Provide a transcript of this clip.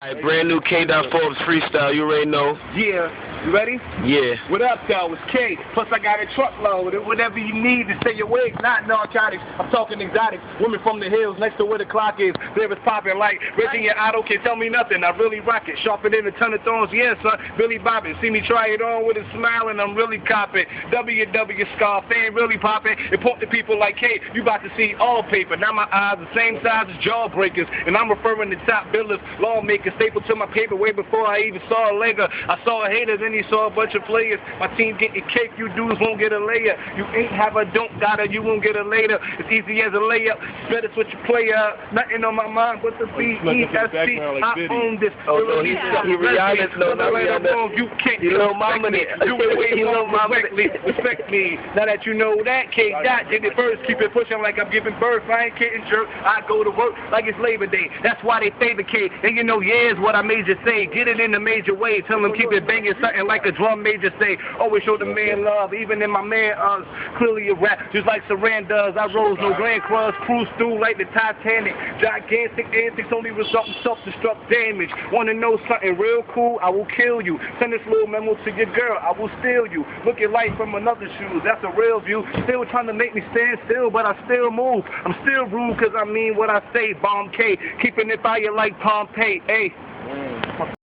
Alright, brand new K. Forbes freestyle, you already know. Yeah, you ready? Yeah. What up, though? It's K. Plus, I got a truckload and whatever you need to stay awake. Not narcotics. I'm talking exotics. Women from the hills next to where the clock is. There is popping like Virginia Auto can't tell me nothing. I really rock it. Sharper than a ton of thorns. Yeah, son. Billy Bobbin. See me try it on with a smile and I'm really copping. WW Scar fan really popping. And point to people like K. You about to see all paper. Now my eyes the same size as jawbreakers. And I'm referring to top billers, lawmakers. Stapled to my paper way before I even saw a legger. I saw a hater, then he saw a bunch of players. My team getting cake, you dudes won't get a layer. You ain't have a don't got it, you won't get a later. It's easy as a layup. Better switch your player up. Nothing on my mind but the B-E-S-C. I own this. Oh, no, he Rihanna. No, not Rihanna. You can't he little mama. do it way more correctly. Respect me. Now that you know that, K. Dot did it first. Keep it pushing like I'm giving birth. I ain't kidding, jerk. I go to work like it's Labor Day. That's why they favor K. And you know, here's what I made you say. Get it in a major way. Tell them keep it banging, something like a drum major say. Always show the man love, even in my man clearly a rap, just like Saran does. I rose no grand cross, cruise through like the Titanic. Gigantic antics only result in self-destruct damage. Wanna know something real cool? I will kill you. Send this little memo to your girl. I will steal you. Look at life from another shoes. That's a real view. Still trying to make me stand still, but I still move. I'm still rude cause I mean what I say. Bomb K, keeping it fire like Pompeii. Hey.